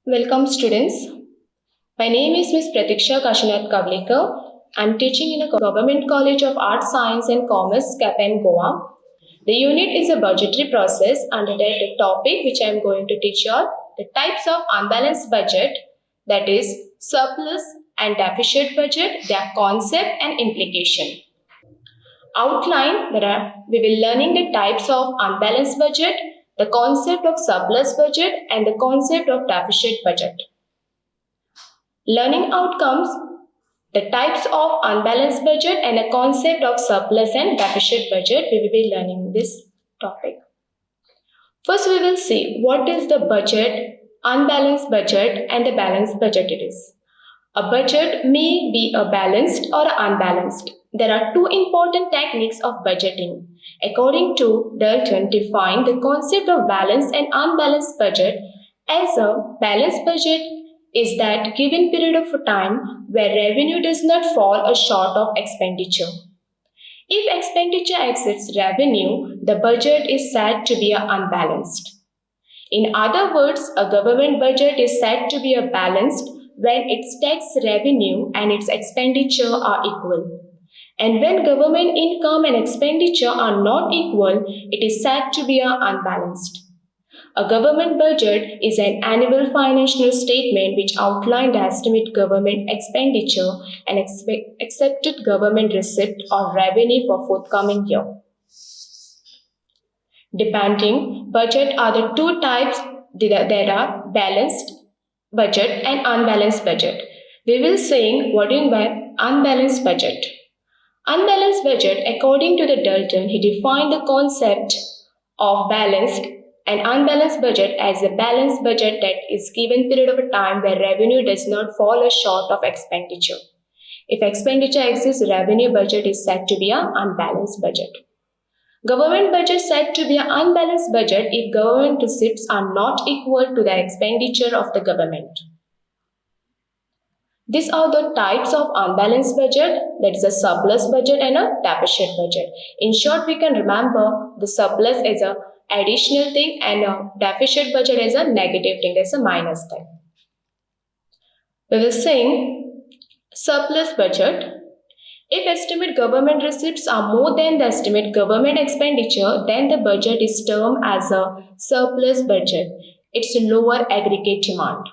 Welcome students. My name is Ms. Pratiksha Kashinath Kavlikar. I'm teaching in a Government College of Arts, Science and Commerce, Capen, Goa. The unit is a budgetary process. Under the topic which I am going to teach you all, the types of unbalanced budget, that is surplus and deficit budget, their concept and implication. Outline, we will learning the types of unbalanced budget, the concept of surplus budget and the concept of deficit budget. Learning outcomes, the types of unbalanced budget and the concept of surplus and deficit budget. We will be learning this topic. First, we will see what is the budget, unbalanced budget and the balanced budget it is. A budget may be a balanced or unbalanced. There are two important techniques of budgeting. According to Dalton, define the concept of balanced and unbalanced budget as a balanced budget is that given period of time where revenue does not fall short of expenditure. If expenditure exceeds revenue, the budget is said to be unbalanced. In other words, a government budget is said to be balanced when its tax revenue and its expenditure are equal. And when government income and expenditure are not equal, it is said to be unbalanced. A government budget is an annual financial statement which outlines the estimated government expenditure and accepted government receipt or revenue for forthcoming year. Depending budget are the two types. There are balanced budget and unbalanced budget. We will see what is unbalanced budget. Unbalanced budget, according to the Dalton, he defined the concept of balanced and unbalanced budget as a balanced budget that is given period of time where revenue does not fall short of expenditure. If expenditure exceeds revenue, budget is said to be an unbalanced budget. Government budget is said to be an unbalanced budget if government receipts are not equal to the expenditure of the government. These are the types of unbalanced budget, that is a surplus budget and a deficit budget. In short, we can remember the surplus is a additional thing and a deficit budget is a negative thing, that's a minus thing. We will sing surplus budget. If estimate government receipts are more than the estimate government expenditure, then the budget is termed as a surplus budget. It's lower aggregate demand.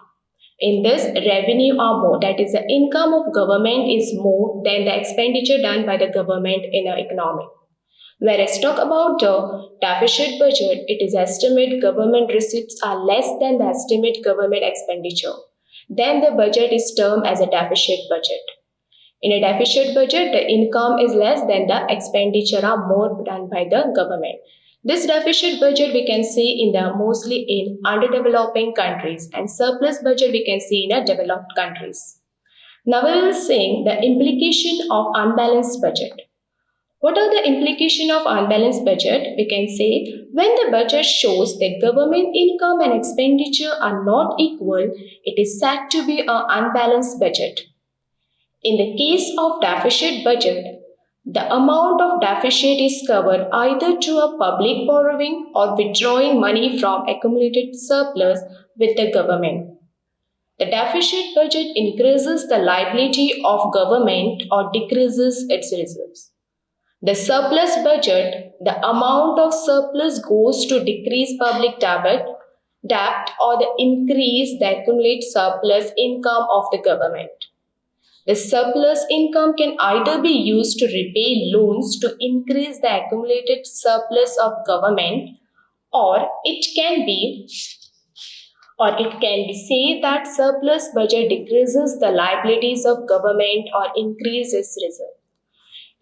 In this, revenue are more, that is the income of government is more than the expenditure done by the government in an economy. Whereas talk about the deficit budget, it is estimate government receipts are less than the estimate government expenditure. Then the budget is termed as a deficit budget. In a deficit budget, the income is less than the expenditure are more done by the government. This deficit budget we can see in the mostly in underdeveloping countries and surplus budget we can see in developed countries. Now we will see the implication of unbalanced budget. What are the implications of unbalanced budget? We can say when the budget shows that government income and expenditure are not equal, it is said to be an unbalanced budget. In the case of deficit budget, the amount of deficit is covered either through a public borrowing or withdrawing money from accumulated surplus with the government. The deficit budget increases the liability of government or decreases its reserves. The surplus budget, the amount of surplus goes to decrease public debt or the increase the accumulated surplus income of the government. The surplus income can either be used to repay loans to increase the accumulated surplus of government, or it can be said that surplus budget decreases the liabilities of government or increases reserve.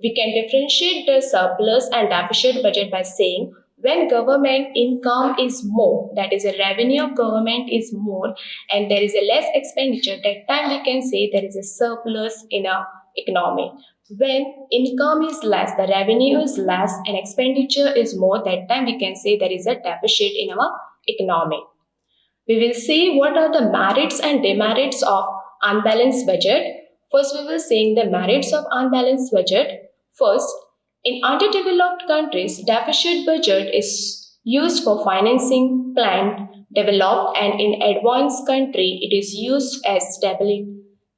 We can differentiate the surplus and deficit budget by saying when government income is more, that is the revenue of government is more and there is a less expenditure, that time we can say there is a surplus in our economy. When income is less, the revenue is less and expenditure is more, that time we can say there is a deficit in our economy. We will see what are the merits and demerits of unbalanced budget. First we will see the merits of unbalanced budget. First, in underdeveloped countries, deficit budget is used for financing planned developed and in advanced country, it is used as stability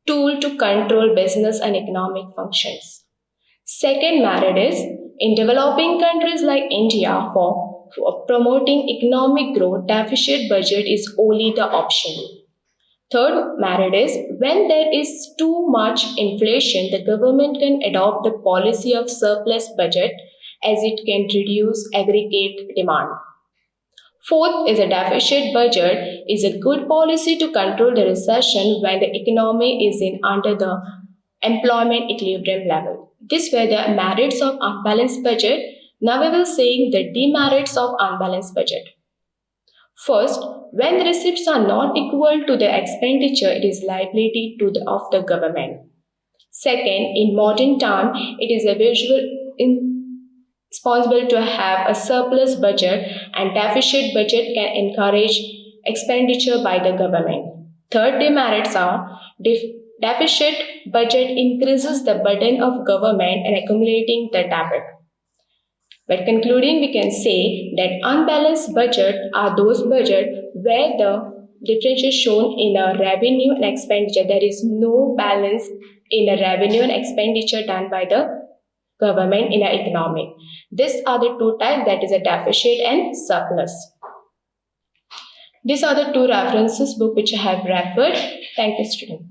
tool to control business and economic functions. Second merit is in developing countries like India for promoting economic growth, deficit budget is only the option. Third merit is when there is too much inflation, the government can adopt the policy of surplus budget as it can reduce aggregate demand. Fourth is a deficit budget is a good policy to control the recession when the economy is in under the employment equilibrium level. These were the merits of unbalanced budget. Now we will see the demerits of unbalanced budget. First, when the receipts are not equal to the expenditure, it is liability of the government. Second, in modern time, it is a responsible to have a surplus budget and deficit budget can encourage expenditure by the government. Third demerits are deficit budget increases the burden of government and accumulating the debt. But concluding, we can say that unbalanced budget are those budgets where the difference is shown in a revenue and expenditure. There is no balance in a revenue and expenditure done by the government in an economy. These are the two types, that is a deficit and surplus. These are the two references book which I have referred. Thank you, student.